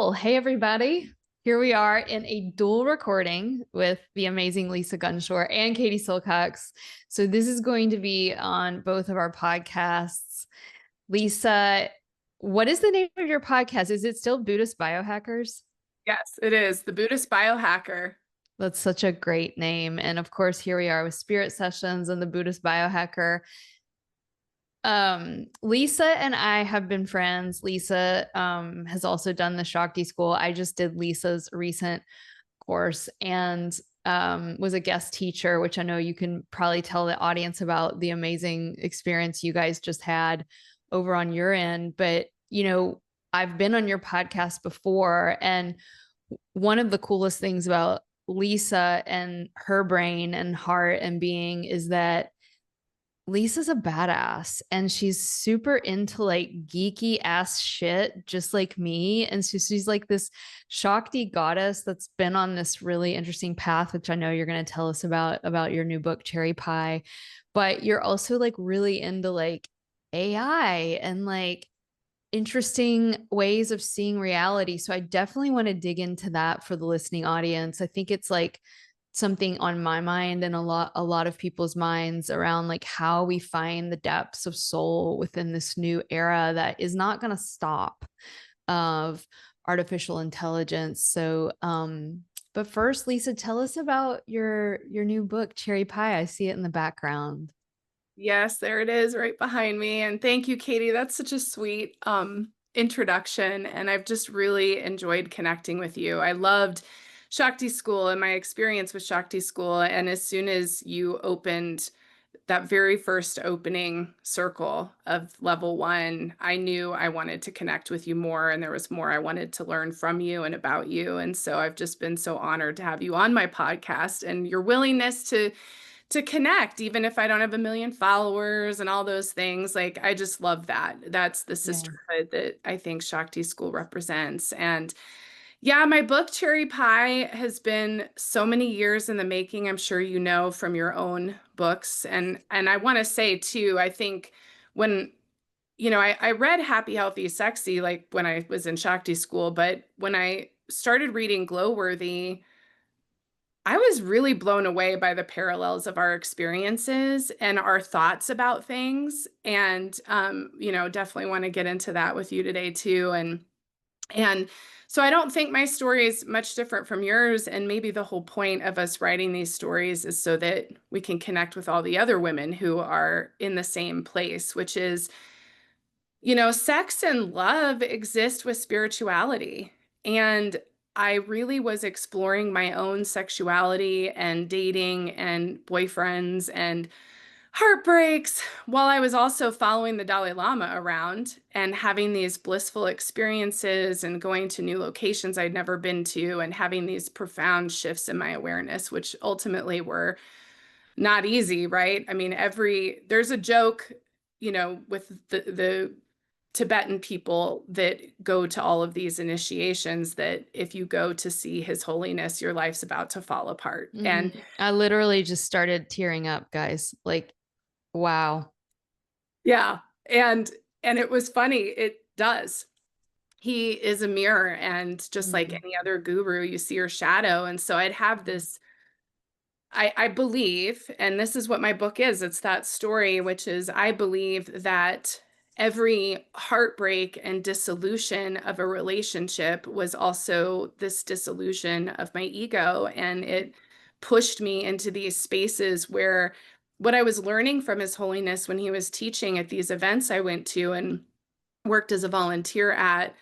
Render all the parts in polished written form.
Well, hey, everybody. Here we are in a dual recording with the amazing Lisa Gunshore and Katie Silcox. So, this is going to be on both of our podcasts. Lisa, what is the name of your podcast? Is it still Buddhist Biohackers? Yes, it is. The Buddhist Biohacker. That's such a great name. And of course, here we are with Spirit Sessions and the Buddhist Biohacker. Lisa and I have been friends. Lisa has also done the Shakti School. I just did Lisa's recent course and was a guest teacher, which I know you can probably tell the audience about the amazing experience you guys just had over on your end. But I've been on your podcast before, and one of the coolest things about Lisa and her brain and heart and being is that Lisa's a badass and she's super into like geeky ass shit, just like me. And so she's like this Shakti goddess that's been on this really interesting path, which I know you're going to tell us about your new book, Cherry Pie. But you're also like really into like AI and like interesting ways of seeing reality. So I definitely want to dig into that for the listening audience. I think it's like something on my mind and a lot of people's minds around like how we find the depths of soul within this new era that is not going to stop of artificial intelligence. So but first, Lisa, tell us about your new book, Cherry Pie. I see it in the background. Yes, there it is right behind me. And thank you, Katie. That's such a sweet introduction. And I've just really enjoyed connecting with you. I loved Shakti School and my experience with Shakti School. And as soon as you opened that very first opening circle of level 1, I knew I wanted to connect with you more. And there was more I wanted to learn from you and about you. And so I've just been so honored to have you on my podcast and your willingness to connect, even if I don't have a million followers and all those things. Like, I just love that. That's the sisterhood that I think Shakti School represents. And yeah, my book, Cherry Pie, has been so many years in the making. I'm sure you know from your own books. And I want to say too, I think when, I read Happy, Healthy, Sexy, like when I was in Shakti School, but when I started reading Glowworthy, I was really blown away by the parallels of our experiences and our thoughts about things. And, definitely want to get into that with you today too. And so I don't think my story is much different from yours. And maybe the whole point of us writing these stories is so that we can connect with all the other women who are in the same place, which is, sex and love exist with spirituality. And I really was exploring my own sexuality and dating and boyfriends and heartbreaks while I was also following the Dalai Lama around and having these blissful experiences and going to new locations I'd never been to and having these profound shifts in my awareness, which ultimately were not easy, right? I mean, there's a joke, with the Tibetan people that go to all of these initiations that if you go to see His Holiness, your life's about to fall apart. Mm-hmm. And I literally just started tearing up, guys. Like, wow. yeah. And it was funny. It does. He is a mirror, and just like any other guru, you see your shadow. And so I'd have this, I believe, and this is what my book is, it's that story, which is I believe that every heartbreak and dissolution of a relationship was also this dissolution of my ego. And it pushed me into these spaces where what I was learning from His Holiness when he was teaching at these events I went to and worked as a volunteer at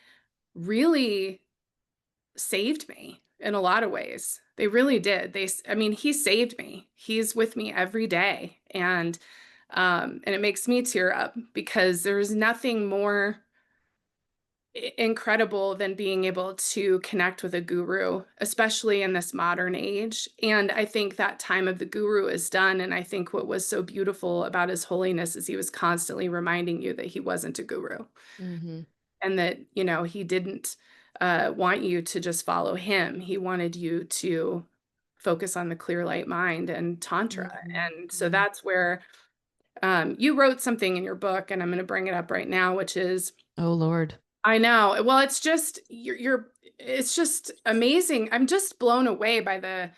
really saved me in a lot of ways. They really did. He saved me. He's with me every day. And it makes me tear up because there's nothing more incredible than being able to connect with a guru, especially in this modern age. And I think that time of the guru is done. And I think what was so beautiful about His Holiness is he was constantly reminding you that he wasn't a guru. Mm-hmm. And that, he didn't want you to just follow him. He wanted you to focus on the clear light mind and Tantra. Mm-hmm. And so that's where you wrote something in your book, and I'm going to bring it up right now, which is, oh, Lord, I know. Well, it's just it's just amazing. I'm just blown away by the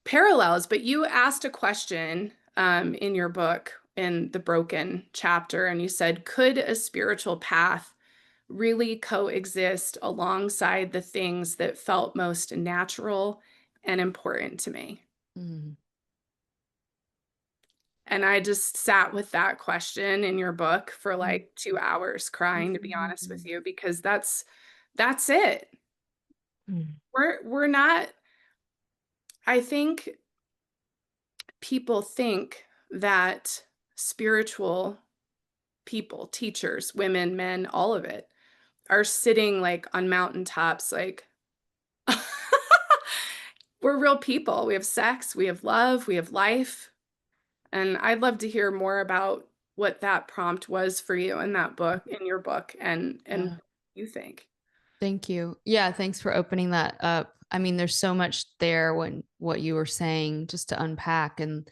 parallels. But you asked a question in your book in the Broken chapter, and you said, could a spiritual path really coexist alongside the things that felt most natural and important to me? Mm. And I just sat with that question in your book for like 2 hours crying, to be honest with you, because that's it. Mm. We're not, I think people think that spiritual people, teachers, women, men, all of it, are sitting like on mountaintops, like we're real people. We have sex, we have love, we have life. And I'd love to hear more about what that prompt was for you in that book, in your book, and Yeah. what you think. Thank you. Yeah, thanks for opening that up. I mean, there's so much there when what you were saying just to unpack. And,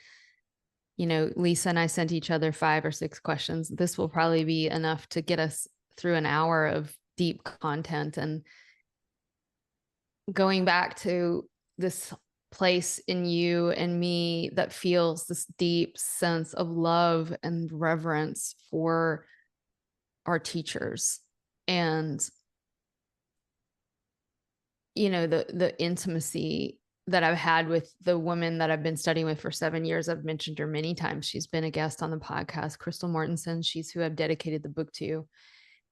you know, Lisa and I sent each other 5 or 6 questions. This will probably be enough to get us through an hour of deep content. And going back to this place in you and me that feels this deep sense of love and reverence for our teachers, and you know, the intimacy that I've had with the woman that I've been studying with for 7 years. I've mentioned her many times. She's been a guest on the podcast, Crystal Mortensen. She's who I've dedicated the book to.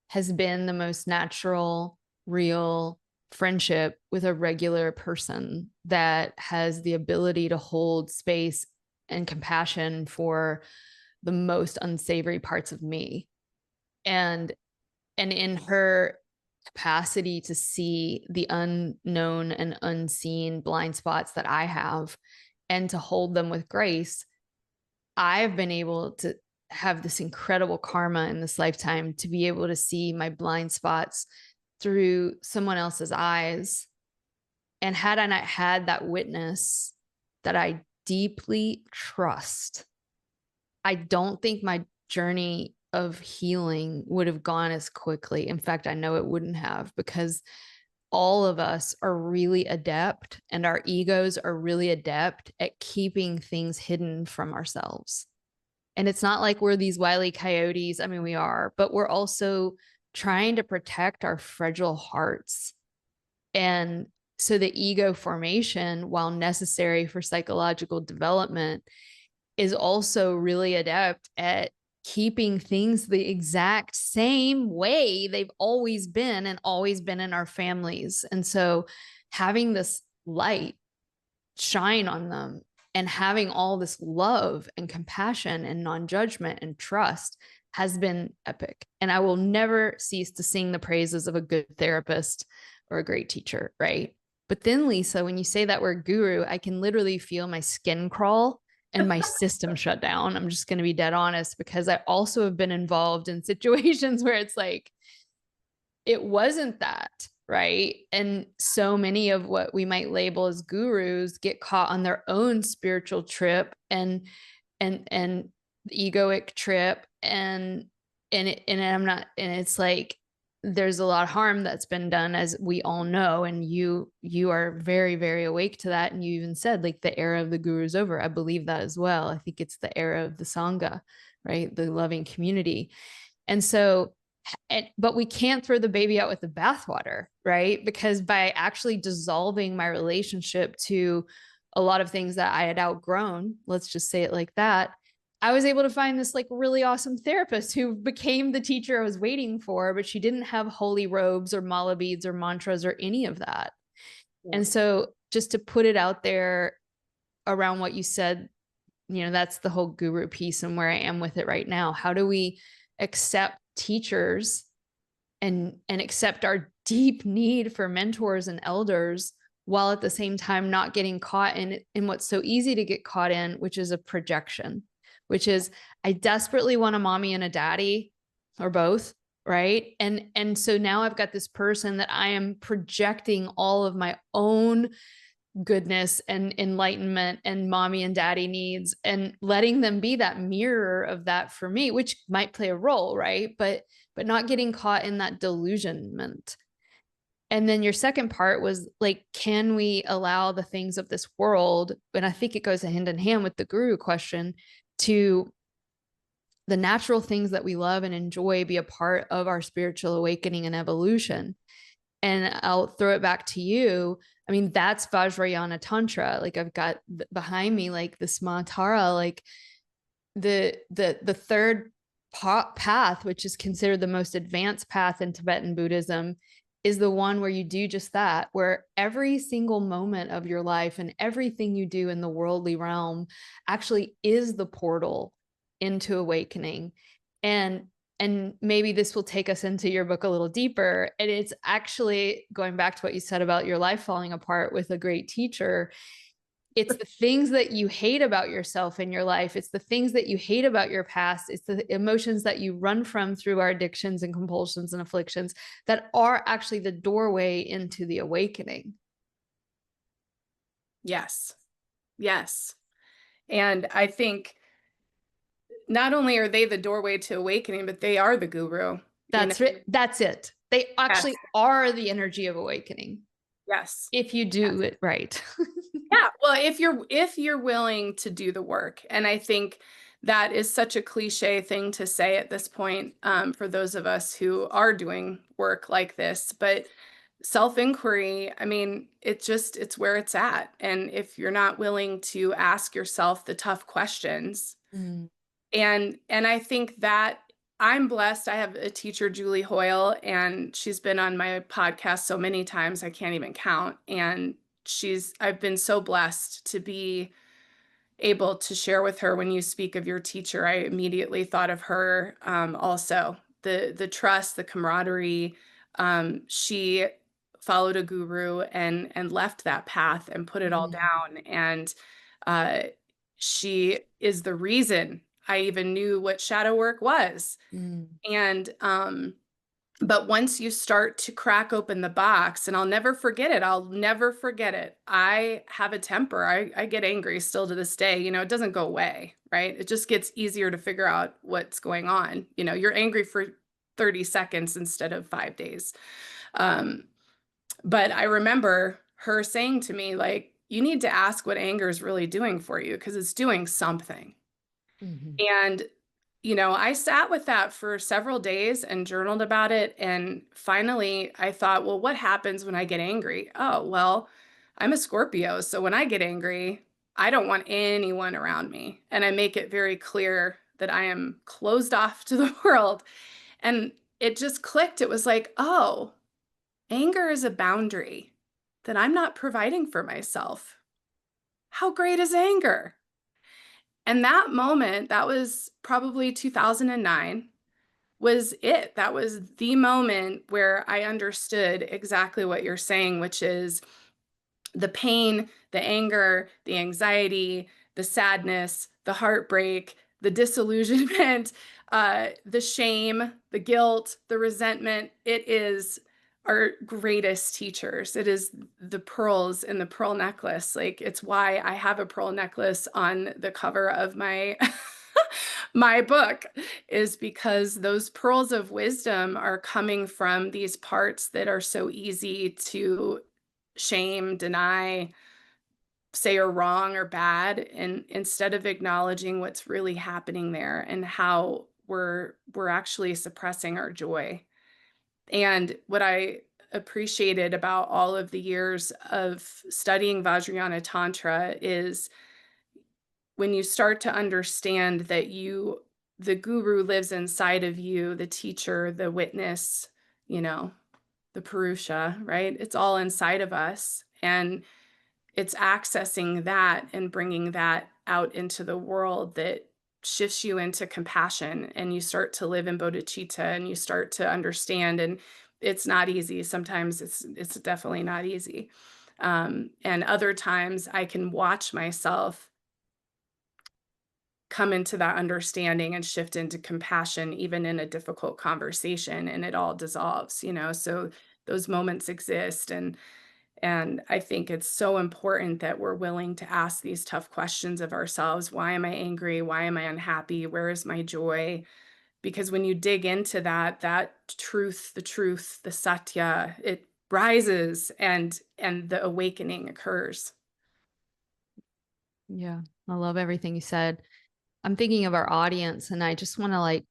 Has been the most natural, real friendship with a regular person that has the ability to hold space and compassion for the most unsavory parts of me. And in her capacity to see the unknown and unseen blind spots that I have and to hold them with grace, I've been able to have this incredible karma in this lifetime to be able to see my blind spots through someone else's eyes. And had I not had that witness that I deeply trust, I don't think my journey of healing would have gone as quickly. In fact, I know it wouldn't have, because all of us are really adept, and our egos are really adept at keeping things hidden from ourselves. And it's not like we're these wily coyotes. I mean, we are, but we're also trying to protect our fragile hearts. And so the ego formation, while necessary for psychological development, is also really adept at keeping things the exact same way they've always been and always been in our families. And so having this light shine on them and having all this love and compassion and non-judgment and trust has been epic. And I will never cease to sing the praises of a good therapist or a great teacher, right? But then, Lisa, when you say that word guru, I can literally feel my skin crawl and my system shut down. I'm just going to be dead honest, because I also have been involved in situations where it's like, it wasn't that, right? And so many of what we might label as gurus get caught on their own spiritual trip and egoic trip. And I'm not, and it's like, there's a lot of harm that's been done, as we all know. And you are very, very awake to that. And you even said like the era of the guru is over. I believe that as well. I think it's the era of the Sangha, right? The loving community. And so, but we can't throw the baby out with the bathwater, right? Because by actually dissolving my relationship to a lot of things that I had outgrown, let's just say it like that, I was able to find this like really awesome therapist who became the teacher I was waiting for, but she didn't have holy robes or mala beads or mantras or any of that. Yeah. And so just to put it out there around what you said, you know, that's the whole guru piece and where I am with it right now. How do we accept teachers and accept our deep need for mentors and elders, while at the same time not getting caught in what's so easy to get caught in, which is a projection, which is I desperately want a mommy and a daddy or both, right? And so now I've got this person that I am projecting all of my own goodness and enlightenment and mommy and daddy needs, and letting them be that mirror of that for me, which might play a role, right? But but not getting caught in that delusionment. And then your second part was like, can we allow the things of this world? And I think it goes hand in hand with the guru question, to the natural things that we love and enjoy be a part of our spiritual awakening and evolution. And I'll throw it back to you. I mean, that's Vajrayana Tantra. Like I've got behind me, like this Mantra, like the third path, which is considered the most advanced path in Tibetan Buddhism, is the one where you do just that, where every single moment of your life and everything you do in the worldly realm actually is the portal into awakening. And maybe this will take us into your book a little deeper. And it's actually going back to what you said about your life falling apart with a great teacher. It's the things that you hate about yourself in your life. It's the things that you hate about your past. It's the emotions that you run from through our addictions and compulsions and afflictions that are actually the doorway into the awakening. Yes. Yes. And I think not only are they the doorway to awakening, but they are the guru. That's it. That's it. They actually are the energy of awakening. Yes. If you do it right. Yeah. Well, if you're willing to do the work. And I think that is such a cliche thing to say at this point, for those of us who are doing work like this. But self-inquiry, I mean, it's where it's at. And if you're not willing to ask yourself the tough questions, and I think that I'm blessed. I have a teacher, Julie Hoyle, and she's been on my podcast so many times I can't even count. And I've been so blessed to be able to share with her. When you speak of your teacher, I immediately thought of her. Also, the trust, the camaraderie. She followed a guru and left that path and put it all down. And she is the reason I even knew what shadow work was. And but once you start to crack open the box, and I'll never forget it. I'll never forget it. I have a temper. I get angry still to this day. You know, it doesn't go away, right? It just gets easier to figure out what's going on. You know, you're angry for 30 seconds instead of 5 days. But I remember her saying to me, like, you need to ask what anger is really doing for you, because it's doing something. And you know, I sat with that for several days and journaled about it. And finally, I thought, well, what happens when I get angry? Oh, well, I'm a Scorpio. So when I get angry, I don't want anyone around me. And I make it very clear that I am closed off to the world. And it just clicked. It was like, oh, anger is a boundary that I'm not providing for myself. How great is anger? And that moment, that was probably 2009, was it. That was the moment where I understood exactly what you're saying, which is the pain, the anger, the anxiety, the sadness, the heartbreak, the disillusionment, the shame, the guilt, the resentment. It is our greatest teachers. It is the pearls in the pearl necklace. Like, it's why I have a pearl necklace on the cover of my my book, is because those pearls of wisdom are coming from these parts that are so easy to shame, deny, say are wrong or bad, and instead of acknowledging what's really happening there and how we're actually suppressing our joy. And what I appreciated about all of the years of studying Vajrayana Tantra is when you start to understand that the guru lives inside of you, the teacher, the witness, you know, the Purusha, right? It's all inside of us. And it's accessing that and bringing that out into the world that shifts you into compassion, and you start to live in bodhicitta, and you start to understand. And it's not easy. Sometimes it's definitely not easy. And other times I can watch myself come into that understanding and shift into compassion, even in a difficult conversation, and it all dissolves, you know? So those moments exist. And I think it's so important that we're willing to ask these tough questions of ourselves. Why am I angry? Why am I unhappy? Where is my joy? because when you dig into that truth, the satya, it rises and the awakening occurs. Yeah. I love everything you said. I'm thinking of our audience, and I just want to like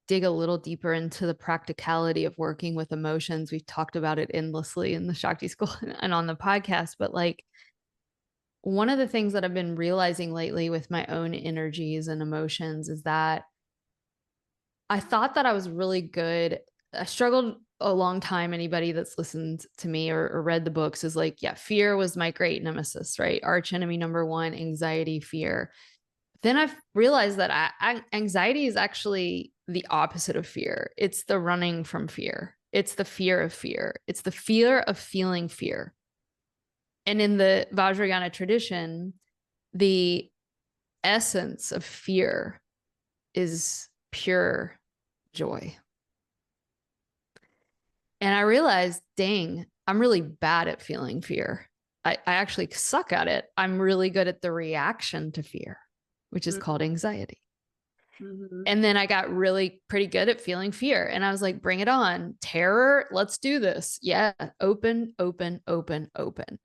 dig a little deeper into the practicality of working with emotions. We've talked about it endlessly in the Shakti School and on the podcast, but like one of the things that I've been realizing lately with my own energies and emotions is that I thought that I was really good. I struggled a long time. Anybody that's listened to me or read the books is like, yeah, fear was my great nemesis, right? Arch enemy number one, anxiety, fear. Then I've realized that anxiety is actually the opposite of fear. It's the running from fear. It's the fear of fear. It's the fear of feeling fear. And in the Vajrayana tradition, the essence of fear is pure joy. And I realized, dang, I'm really bad at feeling fear. I actually suck at it. I'm really good at the reaction to fear, which is called anxiety. Mm-hmm. And then I got really pretty good at feeling fear. And I was like, bring it on. Terror, let's do this. Yeah. Open, open, open, open.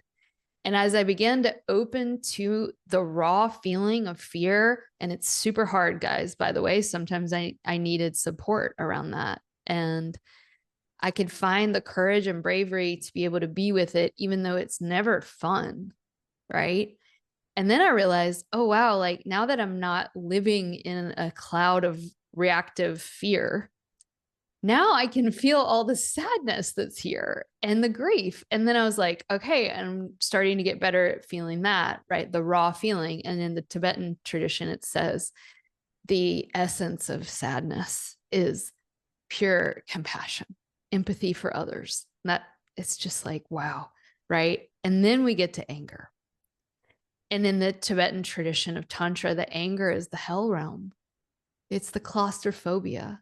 And as I began to open to the raw feeling of fear, and it's super hard, guys, by the way, sometimes I needed support around that. And I could find the courage and bravery to be able to be with it, even though it's never fun. Right. And then I realized, oh, wow, like now that I'm not living in a cloud of reactive fear, now I can feel all the sadness that's here and the grief. And then I was like, okay, I'm starting to get better at feeling that, right? The raw feeling. And in the Tibetan tradition, it says the essence of sadness is pure compassion, empathy for others. That it's just like, wow, right? And then we get to anger. And in the Tibetan tradition of Tantra, the anger is the hell realm. It's the claustrophobia.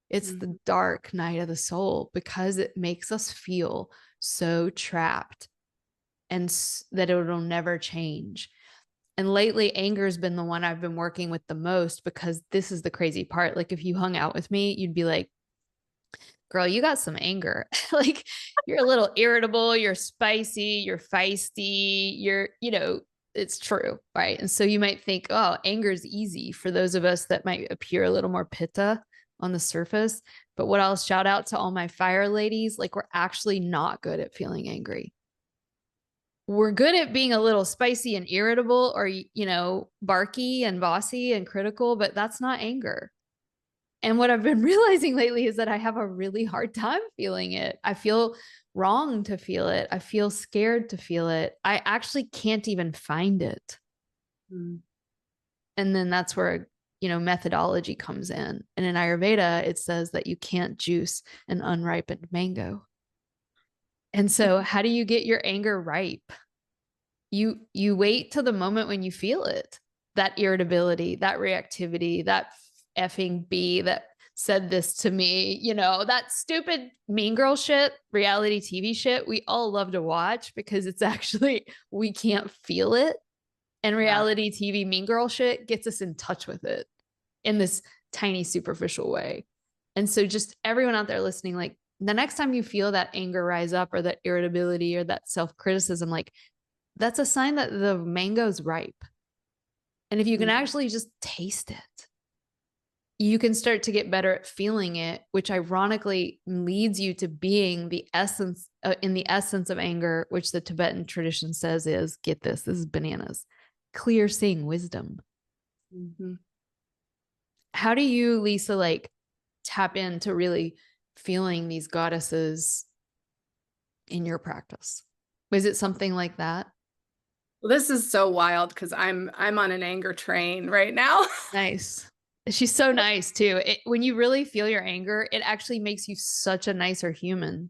It's the dark night of the soul because it makes us feel so trapped and that it will never change. And lately, anger has been the one I've been working with the most because this is the crazy part. Like, if you hung out with me, you'd be like, girl, you got some anger. Like, you're a little irritable, you're spicy, you're feisty, it's true, right? And so you might think, oh, anger is easy for those of us that might appear a little more pitta on the surface. But what I'll shout out to all my fire ladies, like we're actually not good at feeling angry. We're good at being a little spicy and irritable or, barky and bossy and critical, but that's not anger. And what I've been realizing lately is that I have a really hard time feeling it. I feel wrong to feel it. I feel scared to feel it. I actually can't even find it. Mm. And then that's where, methodology comes in. And in Ayurveda, it says that you can't juice an unripened mango. And so how do you get your anger ripe? You wait till the moment when you feel it, that irritability, that reactivity, that effing bee that said this to me, that stupid mean girl shit, reality TV shit we all love to watch because it's actually, we can't feel it. And reality TV mean girl shit gets us in touch with it in this tiny superficial way. And so just everyone out there listening, like the next time you feel that anger rise up or that irritability or that self-criticism, like that's a sign that the mango's ripe. And if you can actually just taste it, you can start to get better at feeling it, which ironically leads you to being the essence in the essence of anger, which the Tibetan tradition says is, get this is bananas, clear seeing wisdom. Mm-hmm. How do you, Lisa, like tap into really feeling these goddesses in your practice? Was it something like that? Well, this is so wild because I'm on an anger train right now. Nice. She's so nice too. When you really feel your anger, it actually makes you such a nicer human.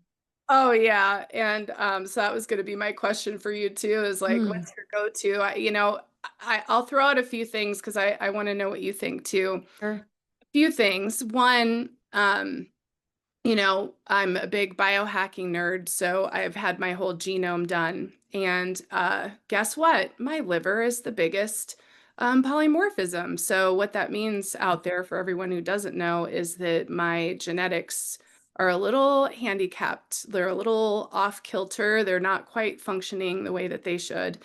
Oh yeah. And so that was going to be my question for you too, is like, what's your go-to? I'll throw out a few things because I want to know what you think too. Sure. A few things. One, I'm a big biohacking nerd, so I've had my whole genome done. And guess what? My liver is the biggest Polymorphism. So what that means out there for everyone who doesn't know is that my genetics are a little handicapped. They're a little off kilter. They're not quite functioning the way that they should.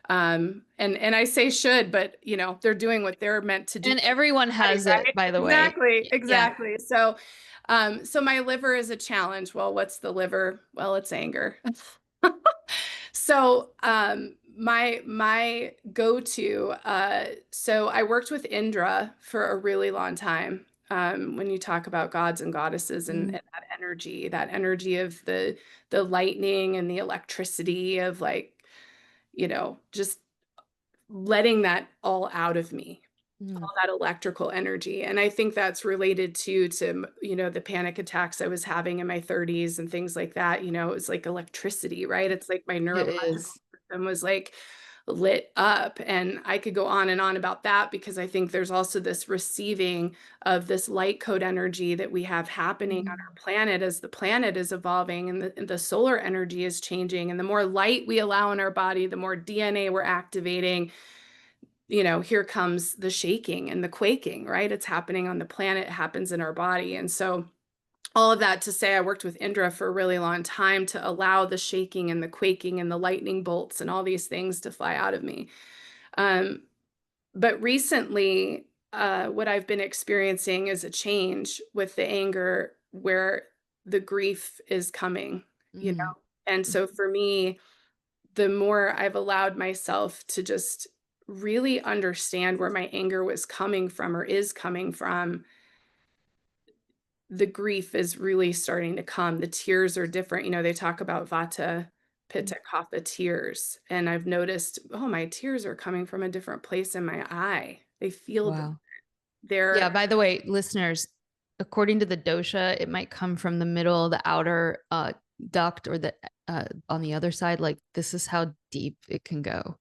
And I say should, but you know, they're doing what they're meant to do. And everyone has it, Right? by the way. Exactly, Yeah. exactly. So my liver is a challenge. Well, what's the liver? Well, it's anger. So, my go-to, so I worked with Indra for a really long time. When you talk about gods and goddesses Mm, and that energy of the lightning and the electricity of like, you know, just letting that all out of me, mm, all that electrical energy. And I think that's related to, you know, the panic attacks I was having in my 30s and things like that. You know, it was like electricity, right? It's like my it neurological is. system was like lit up. And I could go on and on about that because I think there's also this receiving of this light code energy that we have happening on Mm, our planet as the planet is evolving and the solar energy is changing. And the more light we allow in our body, the more DNA we're activating. You know, here comes the shaking and the quaking, right? It's happening on the planet, it happens in our body. And so all of that to say I worked with Indra for a really long time to allow the shaking and the quaking and the lightning bolts and all these things to fly out of me. Um, but recently, what I've been experiencing is a change with the anger where the grief is coming, you know? mm, And so for me, the more I've allowed myself to just really understand where my anger was coming from or is coming from, the grief is really starting to come. The tears are different. You know, they talk about Vata, mm. Pitta, Kapha tears. And I've noticed, oh, my tears are coming from a different place in my eye. They feel Wow. Yeah, they're, by the way, listeners, according to the dosha, it might come from the middle, the outer duct, or the on the other side. Like, this is how deep it can go.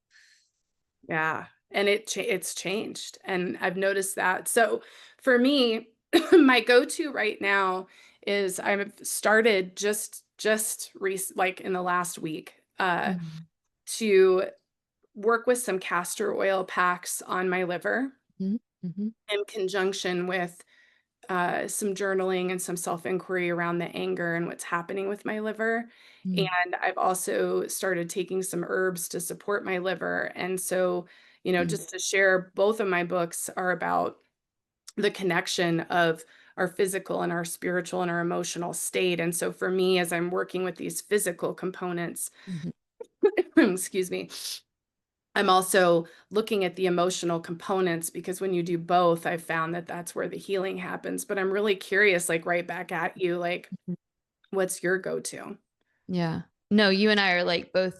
yeah. And it's changed. And I've noticed that. So for me, my go-to right now is I've started like in the last week Mm, to work with some castor oil packs on my liver mhm, mhm, in conjunction with some journaling and some self-inquiry around the anger and what's happening with my liver. mm, And I've also started taking some herbs to support my liver. And so, you know, mm, just to share, both of my books are about the connection of our physical and our spiritual and our emotional state. And so for me, as I'm working with these physical components, mhm. excuse me, I'm also looking at the emotional components because when you do both, I've found that that's where the healing happens. But I'm really curious, like right back at you, like, what's your go-to? Yeah. No, you and I are like both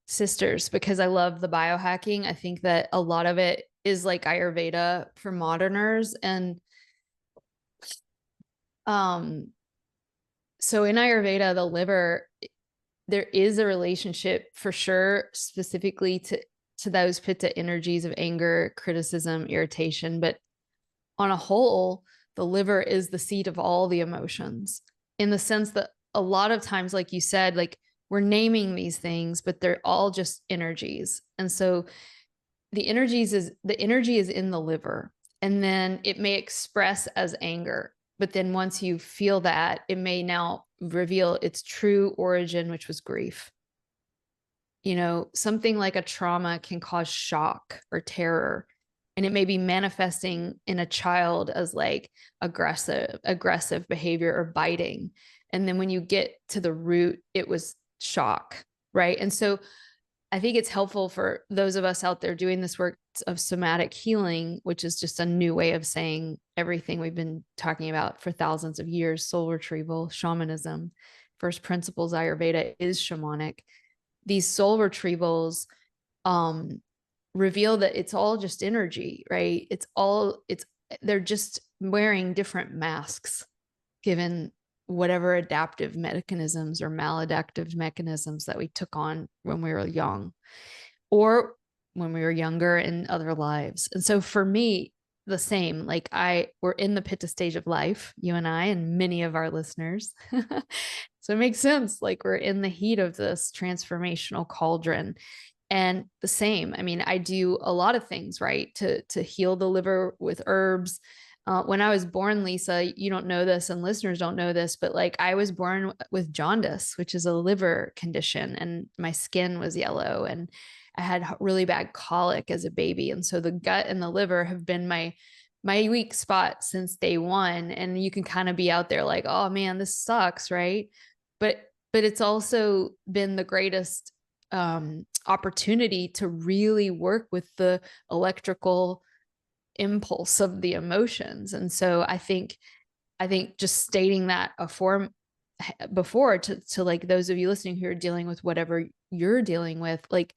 sisters because I love the biohacking. I think that a lot of it is like Ayurveda for moderners. And um, so in Ayurveda, the liver, there is a relationship for sure, specifically to those pitta energies of anger, criticism, irritation. But on a whole, the liver is the seat of all the emotions in the sense that a lot of times, like you said, like we're naming these things, but they're all just energies. And so the energy is in the liver, and then it may express as anger. But then once you feel that, it may now reveal its true origin, which was grief. You know, something like a trauma can cause shock or terror, and it may be manifesting in a child as like aggressive behavior or biting. And then when you get to the root, it was shock, right? And so I think it's helpful for those of us out there doing this work of somatic healing, which is just a new way of saying everything we've been talking about for thousands of years: soul retrieval, shamanism, first principles Ayurveda is shamanic. These soul retrievals um, reveal that it's all just energy, right? They're just wearing different masks given whatever adaptive mechanisms or maladaptive mechanisms that we took on when we were young or when we were younger in other lives. And so for me, the same, like we're in the pitta stage of life, you and I, and many of our listeners. So it makes sense. Like we're in the heat of this transformational cauldron. And the same, I mean, I do a lot of things, right, to heal the liver with herbs. When I was born, Lisa, you don't know this and listeners don't know this, but like I was born with jaundice, which is a liver condition, and my skin was yellow and I had really bad colic as a baby. And so the gut and the liver have been my weak spot since day one. And you can kind of be out there like, oh man, this sucks, right? But it's also been the greatest opportunity to really work with the electrical impulse of the emotions. And so I think just stating that before to like those of you listening who are dealing with whatever you're dealing with, like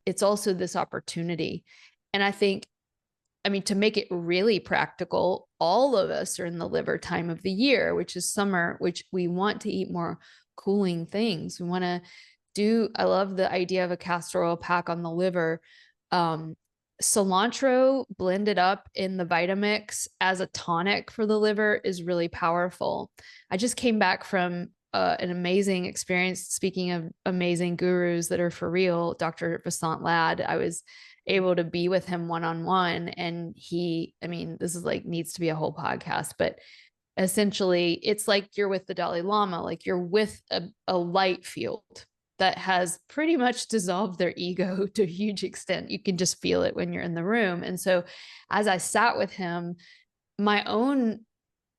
it's also this opportunity. And I mean, to make it really practical, all of us are in the liver time of the year, which is summer, which we want to eat more cooling things. We want to I love the idea of a castor oil pack on the liver. Cilantro blended up in the Vitamix as a tonic for the liver is really powerful. I just came back from an amazing experience. Speaking of amazing gurus that are for real, Dr. Vasant Lad, I was able to be with him one-on-one, and I mean, this is like needs to be a whole podcast, but essentially it's like you're with the Dalai Lama, like you're with a light field that has pretty much dissolved their ego to a huge extent. You can just feel it when you're in the room. And so as I sat with him, my own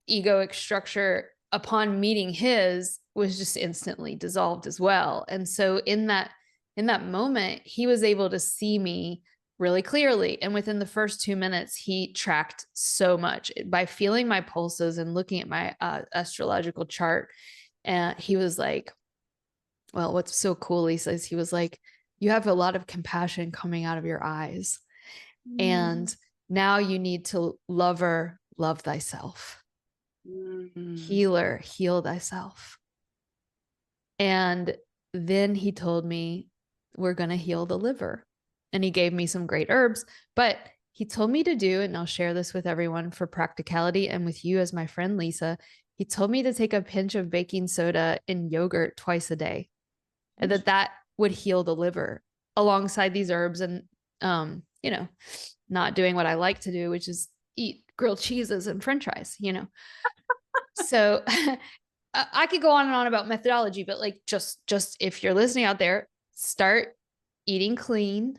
egoic structure upon meeting his was just instantly dissolved as well. And so in that moment, he was able to see me really clearly. And within the first 2 minutes, he tracked so much by feeling my pulses and looking at my astrological chart. And he was like, well, what's so cool, Lisa, is he was like, you have a lot of compassion coming out of your eyes. And now you need to lover, love thyself. Healer, heal thyself. And then he told me, we're going to heal the liver. And he gave me some great herbs, but he told me to do, and I'll share this with everyone for practicality and with you as my friend, Lisa, he told me to take a pinch of baking soda in yogurt twice a day, and that would heal the liver alongside these herbs and, not doing what I like to do, which is eat grilled cheeses and French fries, So I could go on and on about methodology, but like, just if you're listening out there, start eating clean,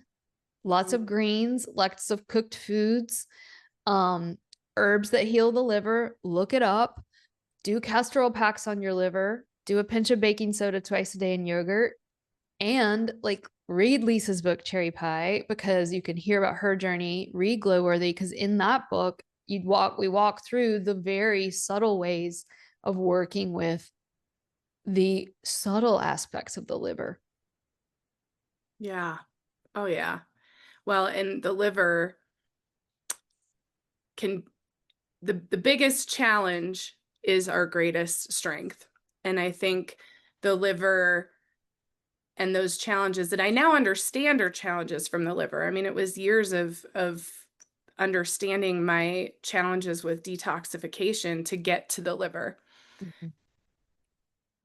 lots of greens, lots of cooked foods, herbs that heal the liver, look it up, do castor oil packs on your liver, do a pinch of baking soda twice a day in yogurt, and like read Lisa's book, Cherry Pie, because you can hear about her journey, read Glowworthy, because in that book, we walk through the very subtle ways of working with the subtle aspects of the liver. Yeah. Oh, yeah. Well, and the liver the biggest challenge is our greatest strength. And I think the liver and those challenges that I now understand are challenges from the liver. I mean, it was years of understanding my challenges with detoxification to get to the liver. Mm-hmm.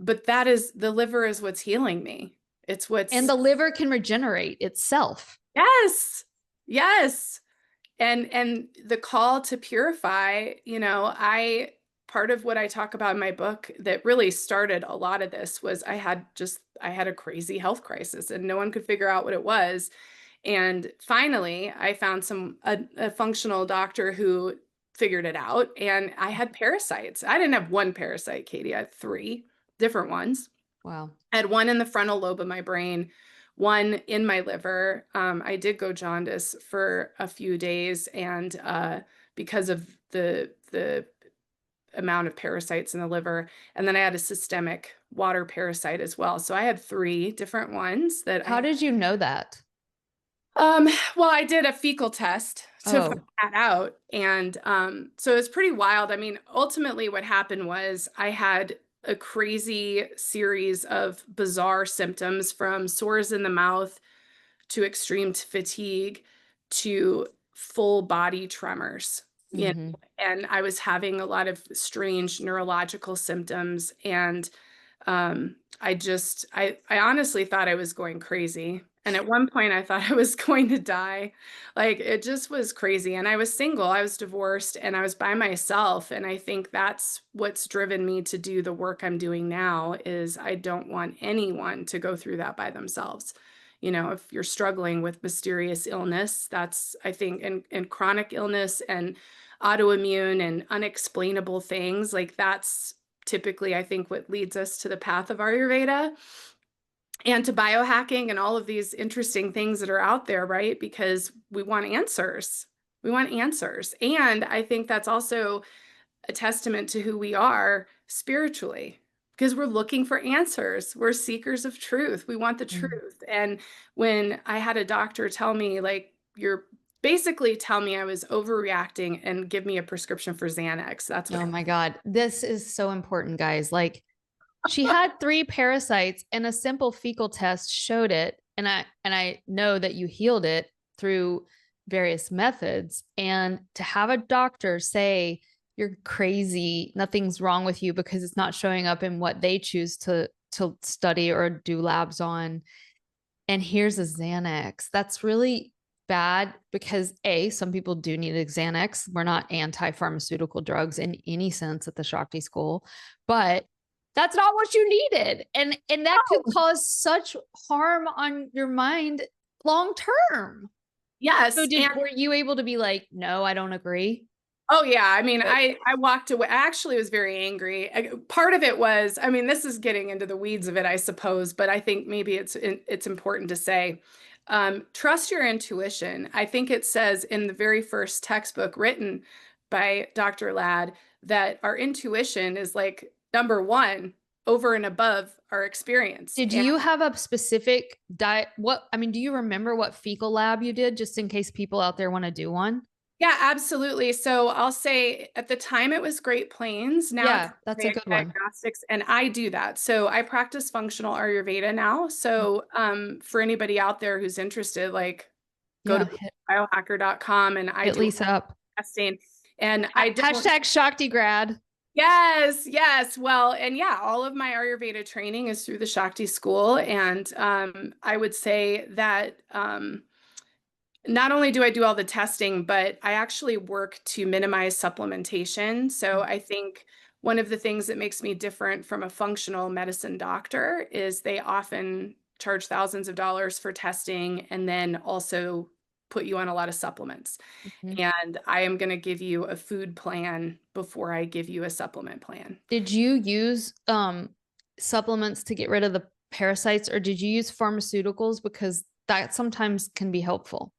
But the liver is what's healing me. And the liver can regenerate itself. Yes. Yes. And the call to purify, part of what I talk about in my book that really started a lot of this was I had a crazy health crisis and no one could figure out what it was. And finally, I found a functional doctor who figured it out, and I had parasites. I didn't have one parasite, Katie. I had 3 different ones. Wow. I had one in the frontal lobe of my brain, one in my liver. I did go jaundice for a few days, and because of the amount of parasites in the liver, and then I had a systemic water parasite as well. So I had 3 different ones that How did you know that? Well, I did a fecal test to find that out. And so it's pretty wild. I mean, ultimately what happened was I had a crazy series of bizarre symptoms, from sores in the mouth to extreme fatigue to full body tremors. And I was having a lot of strange neurological symptoms, and I honestly thought I was going crazy. And at one point I thought I was going to die. Like it just was crazy. And I was single, I was divorced, and I was by myself. And I think that's what's driven me to do the work I'm doing now is I don't want anyone to go through that by themselves. You know, if you're struggling with mysterious illness, that's I think and chronic illness and autoimmune and unexplainable things, like that's typically, I think, what leads us to the path of Ayurveda and to biohacking and all of these interesting things that are out there, right? Because we want answers. We want answers. And I think that's also a testament to who we are spiritually because we're looking for answers. We're seekers of truth. We want the Mm. truth. And when I had a doctor tell me, like, you're basically tell me I was overreacting and give me a prescription for Xanax. That's what Oh my God. This is so important, guys. Like she had 3 parasites and a simple fecal test showed it. And I know that you healed it through various methods. And to have a doctor say you're crazy, nothing's wrong with you because it's not showing up in what they choose to study or do labs on. And here's a Xanax. That's really bad because some people do need a Xanax. We're not anti-pharmaceutical drugs in any sense at the Shakti School, but that's not what you needed. And that could cause such harm on your mind long term. So yes. And were you able to be like, no, I don't agree? oh yeah, I mean, Good. I walked away. I actually was very angry. Part of it was, I mean, this is getting into the weeds of it, I suppose, but I think maybe it's important to say, trust your intuition. I think it says in the very first textbook written by Dr. Ladd that our intuition is like number one over and above our experience. Did And you have a specific diet? Do you remember what fecal lab you did just in case people out there want to do one? yeah, absolutely. So I'll say at the time it was Great Plains. Now it's Yeah, that's a Ayurvedic good one. Diagnostics, and I do that. So I practice functional Ayurveda now. So for anybody out there who's interested, like go to Yeah, biohacker.com and I hit do Lisa up. testing. And I don't, Hashtag Shakti grad. yes, yes. Well, and yeah, all of my Ayurveda training is through the Shakti School. And I would say that not only do I do all the testing, but I actually work to minimize supplementation. So I think one of the things that makes me different from a functional medicine doctor is they often charge thousands of dollars for testing and then also put you on a lot of supplements. Mhm. And I am going to give you a food plan before I give you a supplement plan. Did you use supplements to get rid of the parasites or did you use pharmaceuticals? Because that sometimes can be helpful.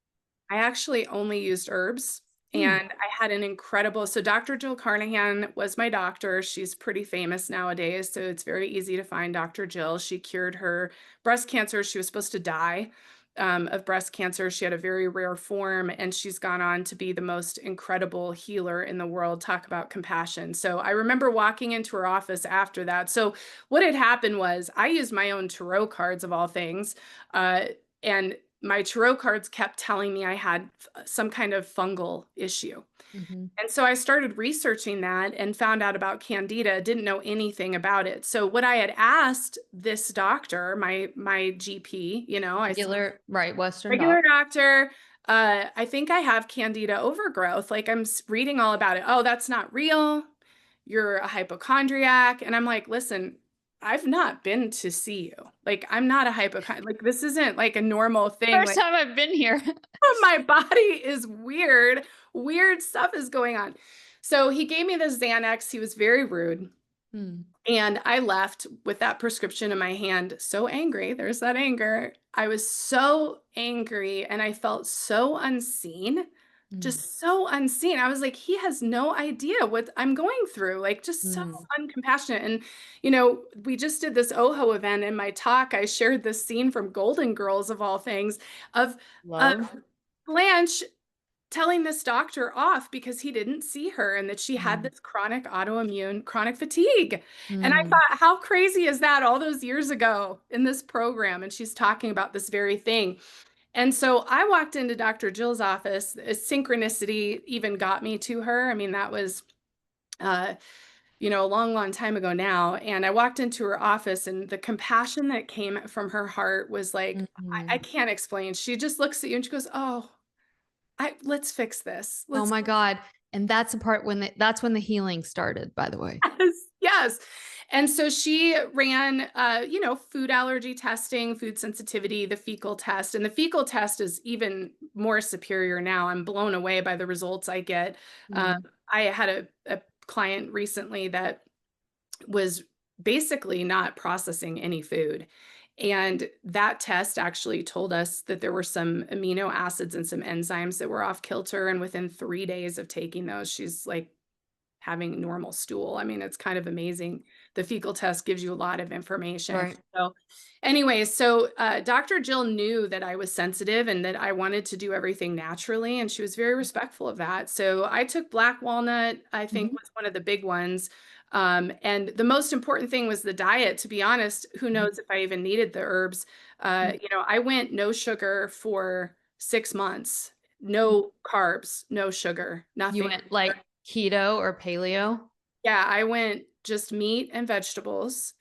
I actually only used herbs Hmm. and I had an incredible, so Dr. Jill Carnahan was my doctor. She's pretty famous nowadays, so it's very easy to find Dr. Jill. She cured her breast cancer. She was supposed to die of breast cancer. She had a very rare form and she's gone on to be the most incredible healer in the world. Talk about compassion. So I remember walking into her office after that. So what had happened was I used my own tarot cards of all things. And my tarot cards kept telling me I had some kind of fungal issue. Mhm. And so I started researching that and found out about candida, didn't know anything about it. So what I had asked this doctor, my GP, you know, I said, Regular, right, Western regular doc. doctor, I think I have candida overgrowth. Like I'm reading all about it. Oh, that's not real. You're a hypochondriac. And I'm like, listen, I've not been to see you. Like, I'm not a hypochondriac. Like, this isn't like a normal thing. First Like, time I've been here. my body is weird. Weird stuff is going on. So he gave me the Xanax. He was very rude. Hmm. And I left with that prescription in my hand, so angry. There's that anger. I was so angry and I felt so unseen, Hmm. just so unseen. I was like, he has no idea what I'm going through, like just so Hmm. uncompassionate. And, you know, we just did this OHO event. In my talk, I shared this scene from Golden Girls of all things of, Love. Blanche telling this doctor off because he didn't see her and that she had Hmm. this chronic autoimmune chronic fatigue. And I Hmm. thought, how crazy is that all those years ago in this program? And she's talking about this very thing. And so I walked into Dr. Jill's office. Synchronicity even got me to her. I mean, that was uh, a long, long time ago now. And I walked into her office, and the compassion that came from her heart was like, I Mhm. can't explain. She just looks at you and she goes, oh, let's fix this. Oh Let's my God. And that's the part that's when the healing started, by the way. Yes, yes. And so she ran, food allergy testing, food sensitivity, the fecal test. And the fecal test is even more superior now. I'm blown away by the results I get. Um, Mm. I had a client recently that was basically not processing any food. And that test actually told us that there were some amino acids and some enzymes that were off kilter. And within 3 days of taking those, she's like having normal stool. I mean, it's kind of amazing. The fecal test gives you a lot of information. Right. So, anyways, so Dr. Jill knew that I was sensitive and that I wanted to do everything naturally, and she was very respectful of that. So, I took black walnut, I think Mhm. was one of the big ones. And the most important thing was the diet. To be honest, who Mhm. knows if I even needed the herbs? I went no sugar for 6 months, Mhm. no carbs, no sugar, You nothing. went like keto or paleo? Yeah, I went just meat and vegetables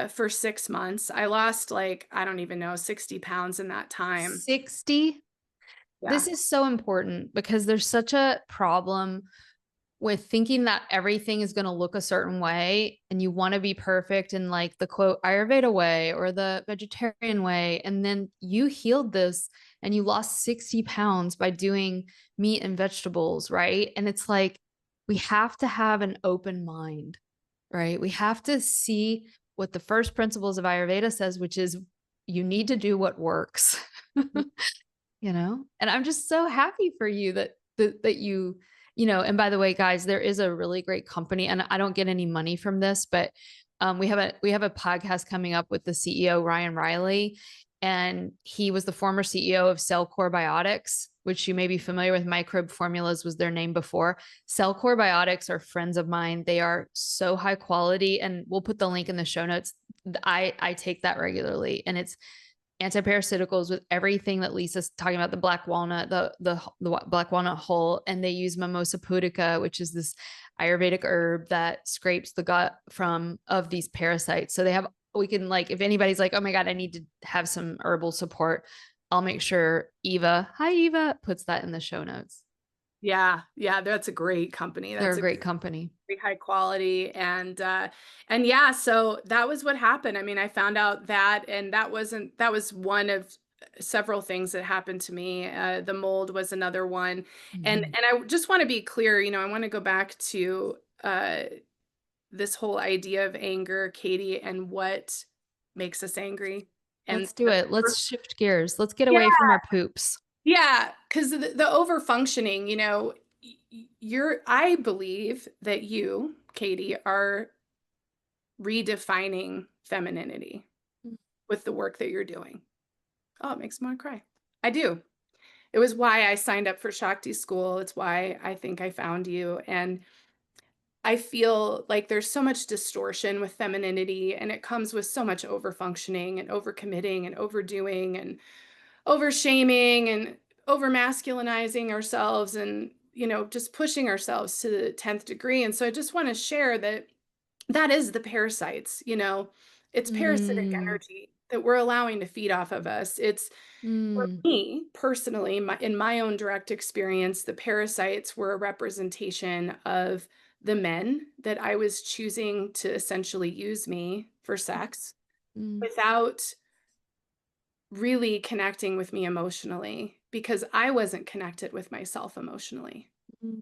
for 6 months. I lost like, I don't even know, 60 pounds in that time. 60? Yeah. This is so important because there's such a problem with thinking that everything is going to look a certain way and you want to be perfect in like the quote Ayurveda way or the vegetarian way. And then you healed this and you lost 60 pounds by doing meat and vegetables, right? And it's like, we have to have an open mind, right? We have to see what the first principles of Ayurveda says, which is you need to do what works. And I'm just so happy for you that and by the way, guys, there is a really great company, and I don't get any money from this, but we have a podcast coming up with the CEO, Ryan Riley, and he was the former CEO of Cellcore Biotics, which you may be familiar with. Microbe Formulas was their name before. Cellcore Biotics are friends of mine. They are so high quality, and we'll put the link in the show notes. I take that regularly, and it's antiparasiticals with everything that Lisa's talking about, the black walnut, the black walnut hull, and they use Mimosa pudica, which is this Ayurvedic herb that scrapes the gut of these parasites. So we can, like, if anybody's like, oh my God, I need to have some herbal support, I'll make sure Eva puts that in the show notes. Yeah. Yeah. That's a great company. They're That's a a great company. very high quality. And yeah, so that was what happened. I mean, I found out that, and that was one of several things that happened to me. The mold was another one. Mhm. And I just want to be clear, I want to go back to this whole idea of anger, Katie, and what makes us angry. And Let's do it. Let's shift gears. Let's get yeah, away from our poops. yeah, because the over functioning, I believe that you, Katie, are redefining femininity with the work that you're doing. Oh, it makes me want to cry. I do. It was why I signed up for Shakti School. It's why I think I found you. And I feel like there's so much distortion with femininity, and it comes with so much overfunctioning and overcommitting and overdoing and over shaming and over masculinizing ourselves, and just pushing ourselves to the 10th degree. And so I just want to share that that is the parasites. It's parasitic Mm, energy that we're allowing to feed off of us. It's, for mm, me personally, in my own direct experience, the parasites were a representation of the men that I was choosing to essentially use me for sex mm, without really connecting with me emotionally, because I wasn't connected with myself emotionally. mm.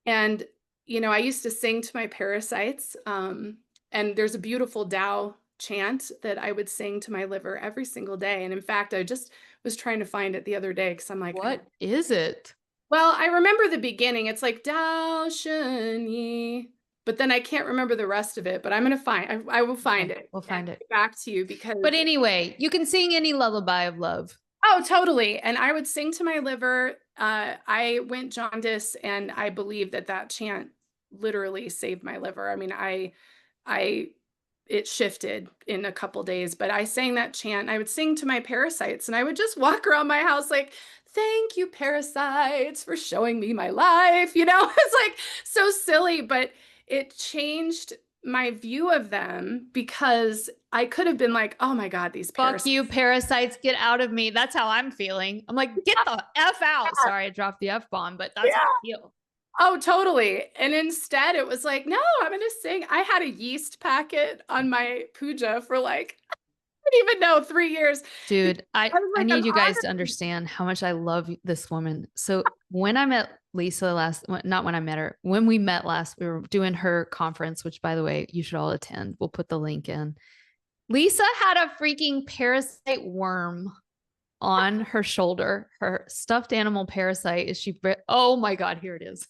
And, I used to sing to my parasites. And there's a beautiful Tao chant that I would sing to my liver every single day. And in fact, I just was trying to find it the other day because I'm like, What is it? well, I remember the beginning. It's like Tao Shen Yi, but then I can't remember the rest of it. But I will find Okay, it we'll and find it. get back to you because But anyway, you can sing any lullaby of love. oh, totally. And I would sing to my liver. I went jaundice, and I believe that that chant literally saved my liver. I mean, I, it shifted in a couple days, but I sang that chant. And I would sing to my parasites, and I would just walk around my house like, "Thank you, parasites, for showing me my life." It's like so silly, but it changed my view of them because I could have been like, oh my God, these Fuck parasites. you, parasites, get out of me. That's how I'm feeling. I'm like, get the F out. Sorry, I dropped the F bomb, but that's how Yeah. I feel. Oh, totally. And instead it was like, no, I'm going to sing. I had a yeast packet on my puja for like, I didn't even know, 3 years. Dude, I was I like, need I'm you guys to honored. understand how much I love this woman. So when I met Lisa last, not when I met her, when we met last, we were doing her conference, which by the way, you should all attend. We'll put the link in. Lisa had a freaking parasite worm on her shoulder. Her stuffed animal parasite is she, oh my God, here it is.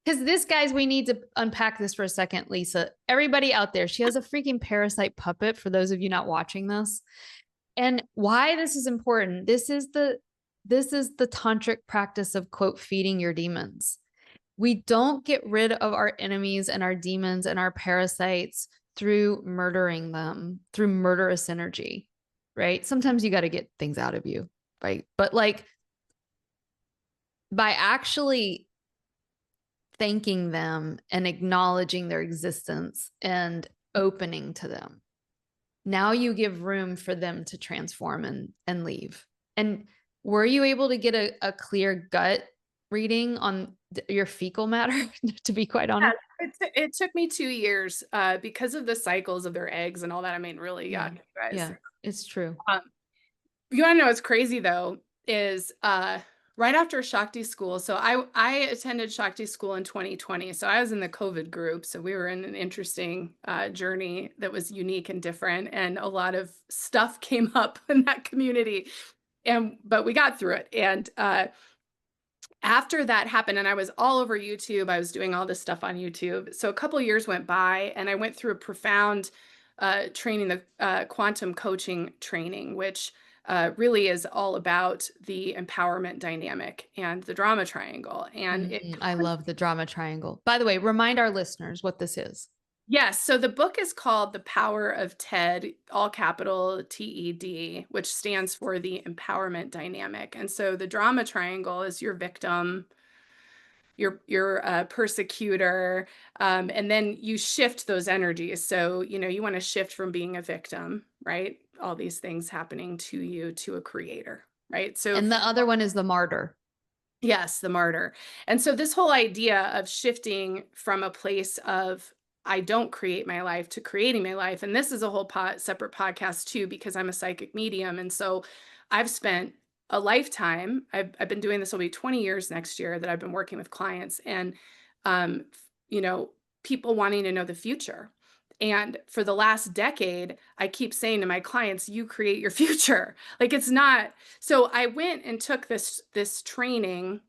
Because this, guys, we need to unpack this for a second, Lisa. Everybody out there, she has a freaking parasite puppet for those of you not watching this. And why this is important, this is the tantric practice of, quote, feeding your demons. We don't get rid of our enemies and our demons and our parasites through murdering them, through murderous energy, right? Sometimes you got to get things out of you, right? But like by actually thanking them and acknowledging their existence and opening to them, now you give room for them to transform and leave. And were you able to get a clear gut reading on your fecal matter, to be quite honest? It took me 2 years because of the cycles of their eggs and all that. I mean, really, yeah, Yeah. you guys. Yeah, it's true. Um, you want to know what's crazy though is right after Shakti School. So I attended Shakti School in 2020. So I was in the COVID group. So we were in an interesting journey that was unique and different, and a lot of stuff came up in that community. But we got through it. And after that happened, and I was all over YouTube, I was doing all this stuff on YouTube. So a couple of years went by, and I went through a profound training, the quantum coaching training, which really is all about the empowerment dynamic and the drama triangle. And I love the drama triangle. By the way, remind our listeners what this is. yes, so the book is called The Power of TED, all capital TED, which stands for the empowerment dynamic. And so the drama triangle is your victim, your persecutor, and then you shift those energies. So, you want to shift from being a victim, right? All these things happening to you, to a creator, right? So And the other one is the martyr. yes, the martyr. And so this whole idea of shifting from a place of I don't create my life to creating my life. And this is a whole separate podcast too, because I'm a psychic medium. And so I've spent a lifetime, I've been doing this, will be 20 years next year that I've been working with clients, and, um, you know, people wanting to know the future. And for the last decade, I keep saying to my clients, you create your future. Like it's not. So I went and took this training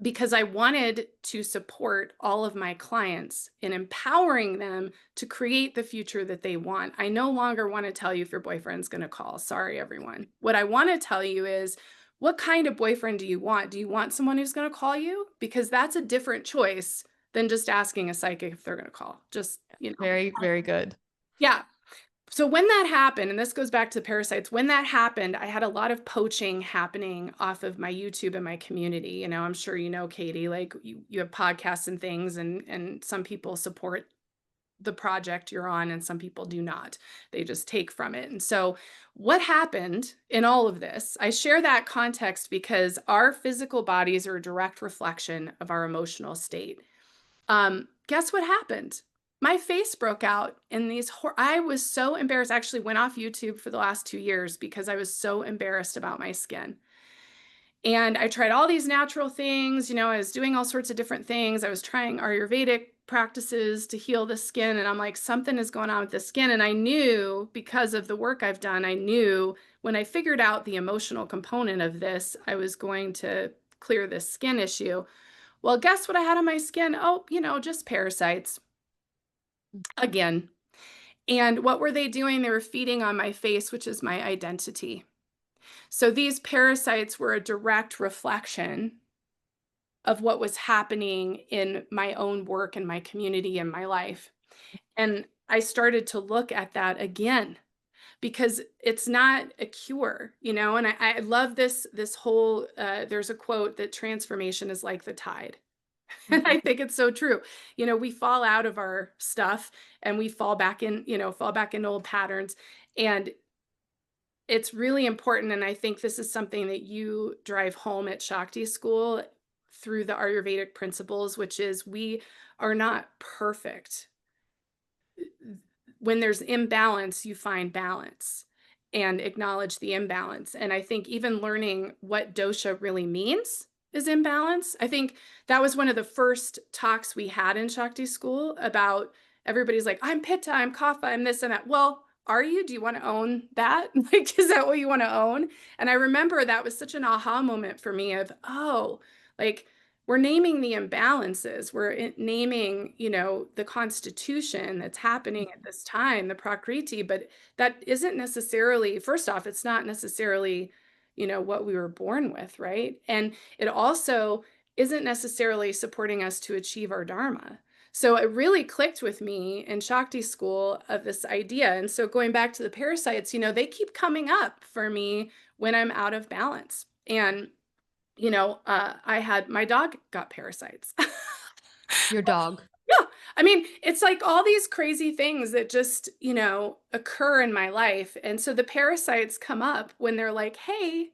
because I wanted to support all of my clients in empowering them to create the future that they want. I no longer want to tell you if your boyfriend's going to call. Sorry, everyone. What I want to tell you is, what kind of boyfriend do you want? Do you want someone who's going to call you? Because that's a different choice than just asking a psychic if they're going to call. Just, Very, very good. yeah. So when that happened, and this goes back to parasites, when that happened, I had a lot of poaching happening off of my YouTube and my community. I'm sure you know, Katie, like you have podcasts and things, and some people support the project you're on and some people do not. They just take from it. And so what happened in all of this, I share that context because our physical bodies are a direct reflection of our emotional state. Guess what happened? My face broke out in these, I was so embarrassed. I actually went off YouTube for the last 2 years because I was so embarrassed about my skin. And I tried all these natural things, I was doing all sorts of different things. I was trying Ayurvedic practices to heal the skin. And I'm like, something is going on with the skin. And I knew, because of the work I've done, I knew when I figured out the emotional component of this, I was going to clear this skin issue. Well, guess what I had on my skin? Oh, just parasites again. And what were they doing? They were feeding on my face, which is my identity. So these parasites were a direct reflection of what was happening in my own work and my community and my life. And I started to look at that again because it's not a cure, and I love this whole, there's a quote that transformation is like the tide. And I think it's so true. We fall out of our stuff and we fall back in old patterns. And it's really important. And I think this is something that you drive home at Shakti School through the Ayurvedic principles, which is we are not perfect. When there's imbalance, you find balance and acknowledge the imbalance. And I think even learning what dosha really means is imbalance. I think that was one of the first talks we had in Shakti School about everybody's like, I'm Pitta, I'm Kapha, I'm this and that. Well, are you? Do you want to own that? Like, is that what you want to own? And I remember that was such an aha moment for me of, oh, like, we're naming the imbalances. We're naming, the constitution that's happening at this time, the prakriti, but that isn't necessarily, first off, it's not necessarily, what we were born with, right? And it also isn't necessarily supporting us to achieve our dharma. So it really clicked with me in Shakti School of this idea. And so going back to the parasites, they keep coming up for me when I'm out of balance. And I had my dog got parasites. Your dog. Yeah. I mean, it's like all these crazy things that just, occur in my life. And so the parasites come up when they're like, hey,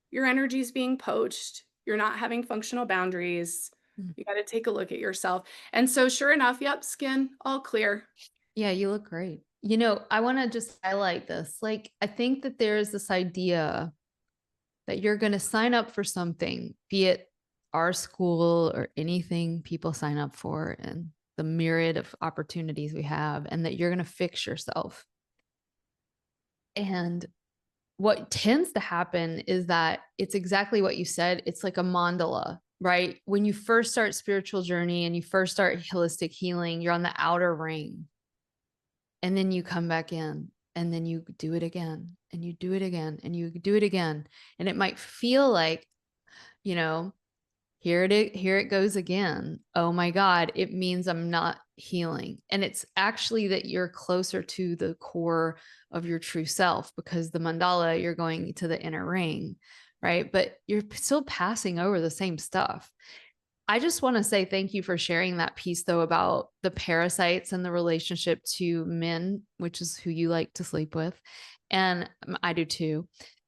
your energy's being poached. You're not having functional boundaries. Mm. You got to take a look at yourself. And so sure enough, yep, skin all clear. Yeah, you look great. I want to just highlight this. Like, I think that there is this idea that you're going to sign up for something, be it our school or anything people sign up for, and the myriad of opportunities we have, and that you're going to fix yourself. And what tends to happen is that it's exactly what you said. It's like a mandala, right? When you first start spiritual journey and you first start holistic healing, you're on the outer ring. And then you come back in, and then you do it again, and you do it again, and you do it again. And it might feel like, here it goes again. Oh my God, it means I'm not healing. And it's actually that you're closer to the core of your true self, because the mandala, you're going to the inner ring, right? But you're still passing over the same stuff. I just want to say thank you for sharing that piece, though, about the parasites and the relationship to men, which is who you like to sleep with. And I do too,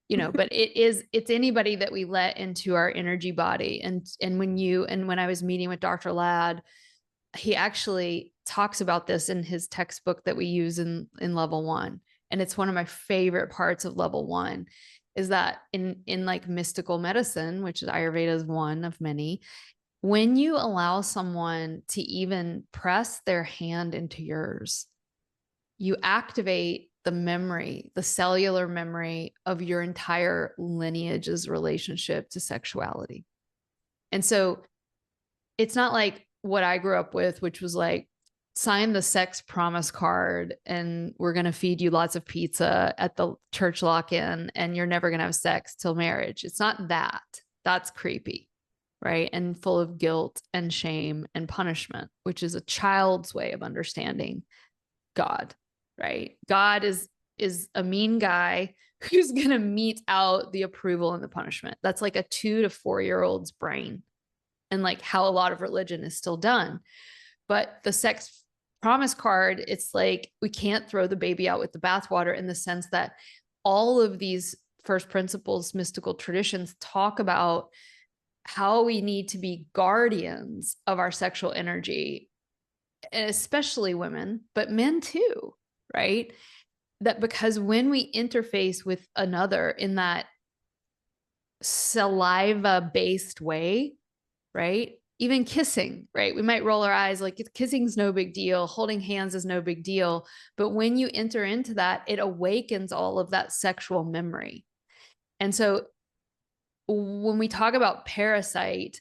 but it's anybody that we let into our energy body. And when I was meeting with Dr. Lad, he actually talks about this in his textbook that we use in level 1. And it's one of my favorite parts of level 1, is that in like mystical medicine, which is Ayurveda is one of many, when you allow someone to even press their hand into yours, you activate the memory, the cellular memory of your entire lineage's relationship to sexuality. And so it's not like what I grew up with, which was like, sign the sex promise card and we're going to feed you lots of pizza at the church lock-in and you're never going to have sex till marriage. It's not that. That's creepy, right? And full of guilt and shame and punishment, which is a child's way of understanding God, right? God is a mean guy who's going to mete out the approval and the punishment. That's like a 2 to 4-year-old's brain, and like how a lot of religion is still done. But the sex promise card, it's like we can't throw the baby out with the bathwater, in the sense that all of these first principles mystical traditions talk about how we need to be guardians of our sexual energy, especially women, but men too, right? That because when we interface with another in that saliva based way, right? Even kissing, right? We might roll our eyes like kissing's no big deal. Holding hands is no big deal. But when you enter into that, it awakens all of that sexual memory. And so when we talk about parasite,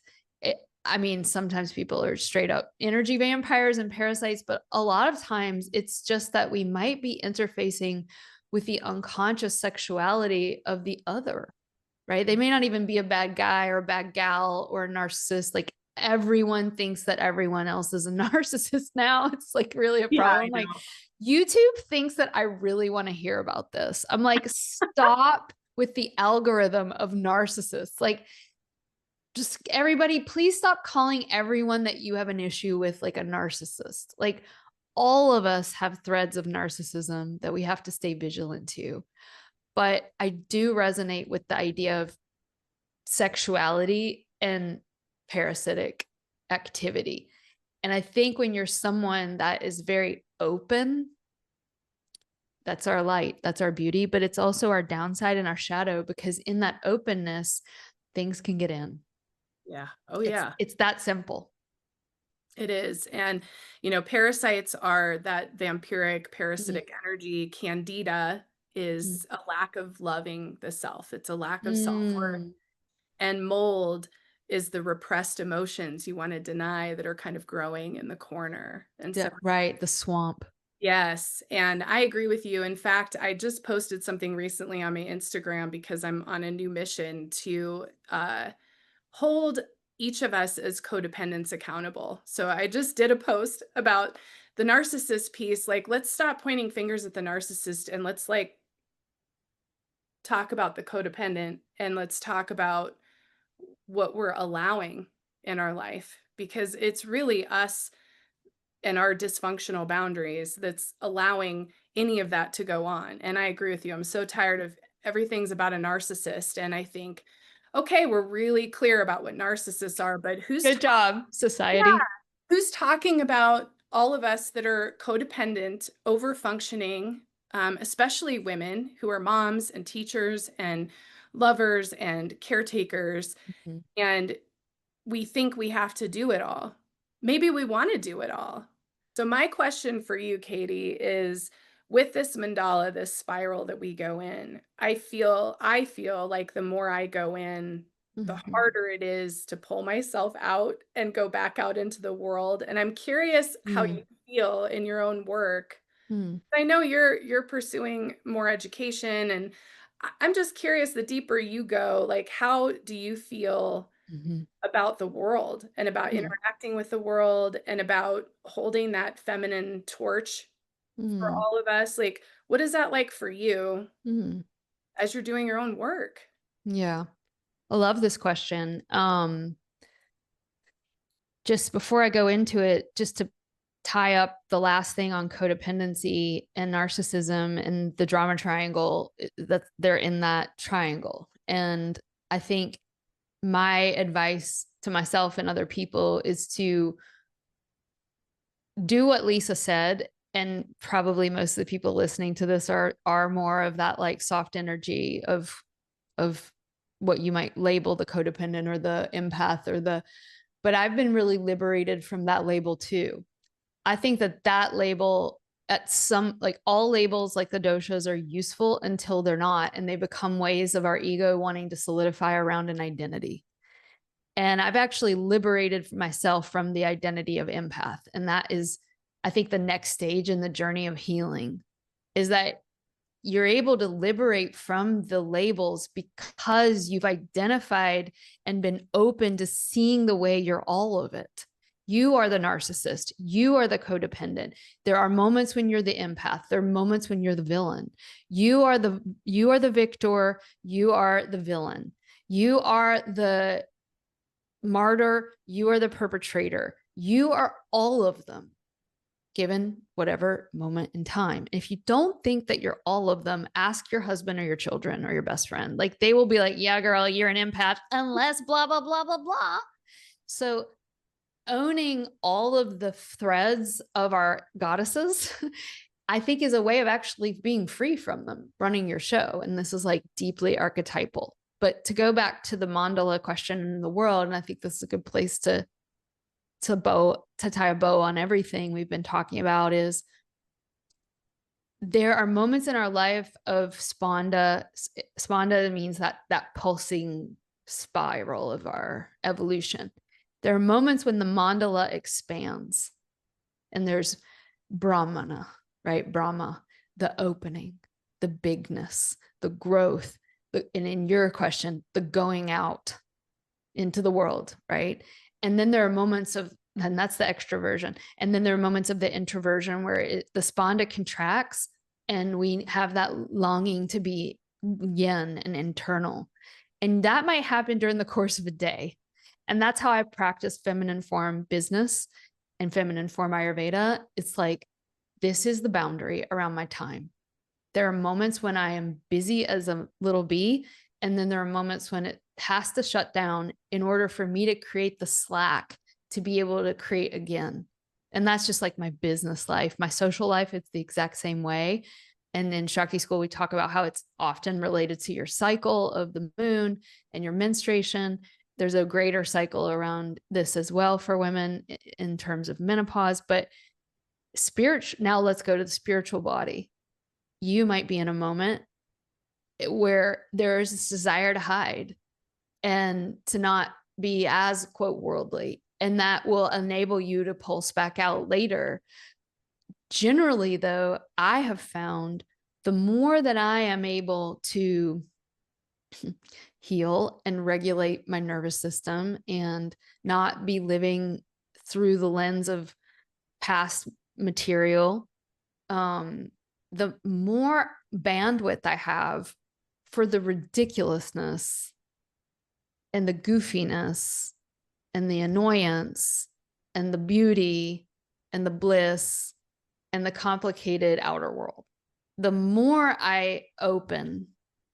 sometimes people are straight up energy vampires and parasites, but a lot of times it's just that we might be interfacing with the unconscious sexuality of the other, right? They may not even be a bad guy or a bad gal or a narcissist. Like, everyone thinks that everyone else is a narcissist now. It's like really a problem. Like, YouTube thinks that I really want to hear about this. I'm like, stop with the algorithm of narcissists. Like, just everybody, please stop calling everyone that you have an issue with like a narcissist. Like all of us have threads of narcissism that we have to stay vigilant to. But I do resonate with the idea of sexuality and parasitic activity. And I think when you're someone that is very open, that's our light, that's our beauty, but it's also our downside and our shadow, because in that openness, things can get in. Yeah. Oh, yeah. It's that simple. It is. And, parasites are that vampiric parasitic energy. Candida is a lack of loving the self. It's a lack of self-worth. And mold is the repressed emotions you want to deny that are kind of growing in the corner. And so, right, the swamp. yes. And I agree with you. In fact, I just posted something recently on my Instagram because I'm on a new mission to hold each of us as codependents accountable. So I just did a post about the narcissist piece. Like, let's stop pointing fingers at the narcissist and let's like talk about the codependent, and let's talk about what we're allowing in our life, because it's really us and our dysfunctional boundaries that's allowing any of that to go on. And I agree with you. I'm so tired of everything's about a narcissist. And I think, okay, we're really clear about what narcissists are, but Good job, society. who's talking about all of us that are codependent, over functioning, especially women who are moms and teachers and lovers and caretakers. And we think we have to do it all. Maybe we want to do it all. So my question for you, Katie, is with this mandala, this spiral that we go in, I feel like the more I go in, the harder it is to pull myself out and go back out into the world. And I'm curious how you feel in your own work. I know you're pursuing more education, and I'm just curious, the deeper you go, like, how do you feel about the world and about interacting with the world and about holding that feminine torch for all of us? Like, what is that like for you as you're doing your own work? Yeah. I love this question. Just before I go into it, just to tie up the last thing on codependency and narcissism and the drama triangle, that they're in that triangle. And I think my advice to myself and other people is to do what Lisa said. And probably most of the people listening to this are more of that like soft energy of what you might label the codependent or the empath or but I've been really liberated from that label too. I think that label, at some, like all labels like the doshas, are useful until they're not, and they become ways of our ego wanting to solidify around an identity. And I've actually liberated myself from the identity of empath. And that is, I think, the next stage in the journey of healing, is that you're able to liberate from the labels because you've identified and been open to seeing the way you're all of it. You are the narcissist. You are the codependent. There are moments when you're the empath. There are moments when you're the villain. You are the victor. You are the villain. You are the martyr. You are the perpetrator. You are all of them, given whatever moment in time. If you don't think that you're all of them, ask your husband or your children or your best friend. Like, they will be like, yeah, girl, you're an empath, unless blah, blah, blah, blah, blah. So owning all of the threads of our goddesses, I think, is a way of actually being free from them, running your show. And this is like deeply archetypal. But to go back to the mandala question in the world, and I think this is a good place to tie a bow on everything we've been talking about, is there are moments in our life of spanda. Spanda means that pulsing spiral of our evolution. There are moments when the mandala expands and there's Brahmana, right? Brahma, the opening, the bigness, the growth, and in your question, the going out into the world, right? And then there are moments of, and that's the extroversion. And then there are moments of the introversion where the spanda contracts and we have that longing to be yin and internal. And that might happen during the course of a day. And that's how I practice feminine form business and feminine form Ayurveda. It's like, this is the boundary around my time. There are moments when I am busy as a little bee, and then there are moments when it has to shut down in order for me to create the slack to be able to create again. And that's just like my business life. My social life, it's the exact same way. And in Shakti School, we talk about how it's often related to your cycle of the moon and your menstruation. There's a greater cycle around this as well for women in terms of menopause. But now let's go to the spiritual body. You might be in a moment where there's this desire to hide and to not be as, quote, worldly. And that will enable you to pulse back out later. Generally, though, I have found the more that I am able to heal and regulate my nervous system and not be living through the lens of past material, the more bandwidth I have for the ridiculousness and the goofiness and the annoyance and the beauty and the bliss and the complicated outer world. The more I open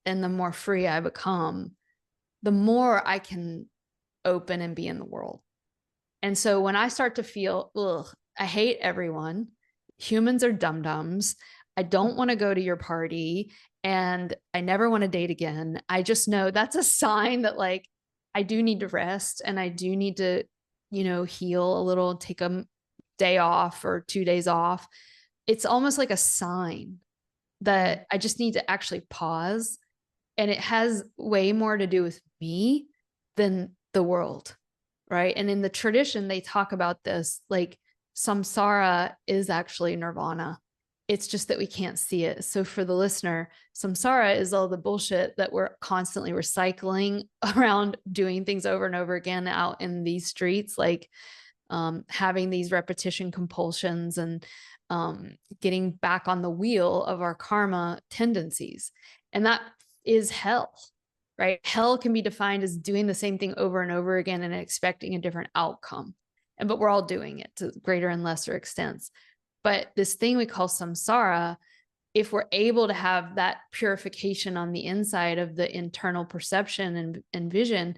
and the more free I become, the more I can open and be in the world. And so when I start to feel, ugh, I hate everyone, humans are dum-dums, I don't want to go to your party, and I never want to date again, I just know that's a sign that like I do need to rest and I do need to, heal a little, take a day off or 2 days off. It's almost like a sign that I just need to actually pause. And it has way more to do with me than the world, right? And in the tradition, they talk about this like samsara is actually nirvana. It's just that we can't see it. So for the listener, samsara is all the bullshit that we're constantly recycling around doing things over and over again out in these streets, like having these repetition compulsions and getting back on the wheel of our karma tendencies. And that is hell, right? Hell can be defined as doing the same thing over and over again and expecting a different outcome. But we're all doing it to greater and lesser extents. But this thing we call samsara, if we're able to have that purification on the inside of the internal perception and vision,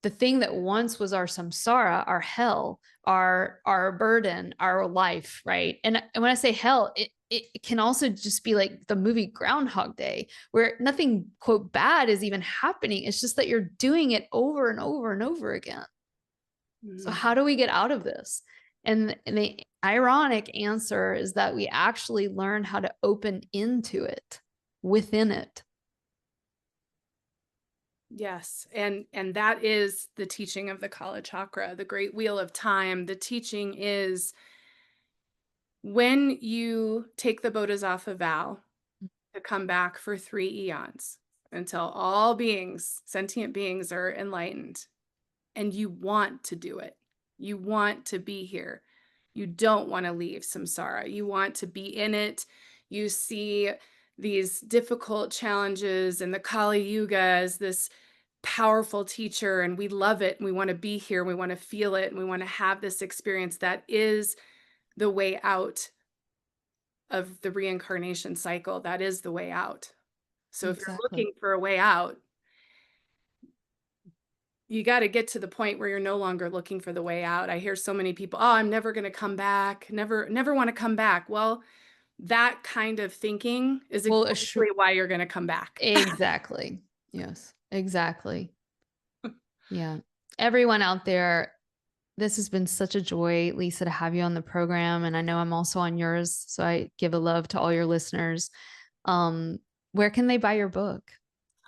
the thing that once was our samsara, our hell, our burden, our life, right? And when I say hell, it can also just be like the movie Groundhog Day, where nothing, quote, bad is even happening. It's just that you're doing it over and over and over again. So how do we get out of this? And the ironic answer is that we actually learn how to open into it, within it. Yes. And that is the teaching of the Kala Chakra, the great wheel of time. The teaching is when you take the Bodhisattva vow to come back for 3 eons until all beings, sentient beings, are enlightened, and you want to do it. You want to be here. You don't want to leave samsara. You want to be in it. You see these difficult challenges and the Kali Yuga as this powerful teacher, and we love it. And we want to be here. We want to feel it. And we want to have this experience that is the way out of the reincarnation cycle. That is the way out. So if you're looking for a way out, you got to get to the point where you're no longer looking for the way out. I hear so many people, oh, I'm never going to come back. Never want to come back. Well, that kind of thinking is exactly why you're going to come back. Exactly. Yes, exactly. Yeah. Everyone out there, this has been such a joy, Lisa, to have you on the program. And I know I'm also on yours. So I give a love to all your listeners. Where can they buy your book?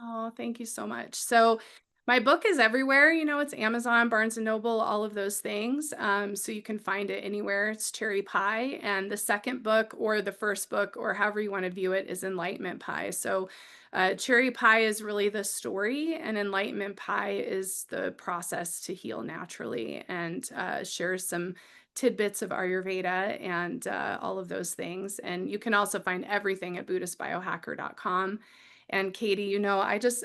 Oh, thank you so much. So my book is everywhere. It's Amazon, Barnes & Noble, all of those things. So you can find it anywhere. It's Cherry Pie. And the second book, or the first book, or however you want to view it, is Enlightenment Pie. So Cherry Pie is really the story, and Enlightenment Pie is the process to heal naturally, and shares some tidbits of Ayurveda and all of those things. And you can also find everything at BuddhistBiohacker.com. And Katie, you know, I just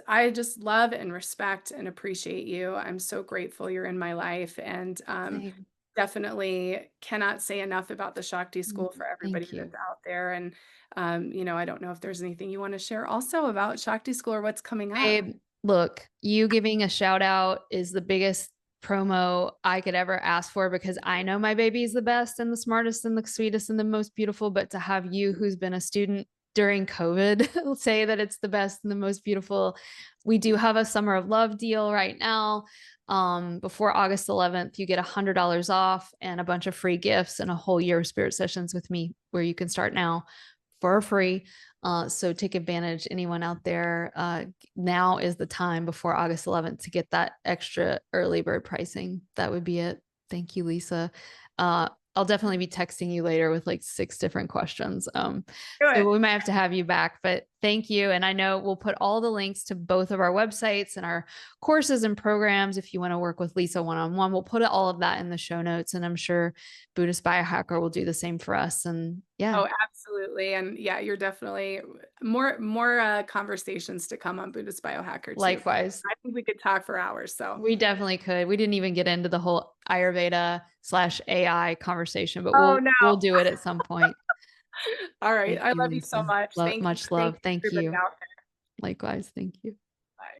love and respect and appreciate you. I'm so grateful you're in my life, and Same. definitely cannot say enough about the Shakti School for everybody Thank you. that's out there. And you know, I don't know if there's anything you want to share also about Shakti School or what's coming up. Babe, look, you giving a shout out is the biggest promo I could ever ask for, because I know my baby is the best and the smartest and the sweetest and the most beautiful. But to have you, who's been a student during COVID, say that it's the best and the most beautiful. We do have a Summer of Love deal right now. Before August 11th, you get $100 off and a bunch of free gifts and a whole year of spirit sessions with me, where you can start now for free. So take advantage, anyone out there. Now is the time before August 11th to get that extra early bird pricing. That would be it. Thank you, Lisa. I'll definitely be texting you later with like 6 different questions. So we might have to have you back, but thank you. And I know we'll put all the links to both of our websites and our courses and programs. If you want to work with Lisa one-on-one, we'll put all of that in the show notes, and I'm sure Buddhist Biohacker will do the same for us. And yeah. Oh, absolutely. And yeah, you're definitely more conversations to come on Buddhist Biohacker too. Likewise. I think we could talk for hours. So We definitely could. We didn't even get into the whole Ayurveda/AI conversation, but oh we'll no. do it at some point. All right. Thank I you, love you so Lisa. much. Thank you. Much Thank love. you Thank everybody you. out there. Likewise. Thank you.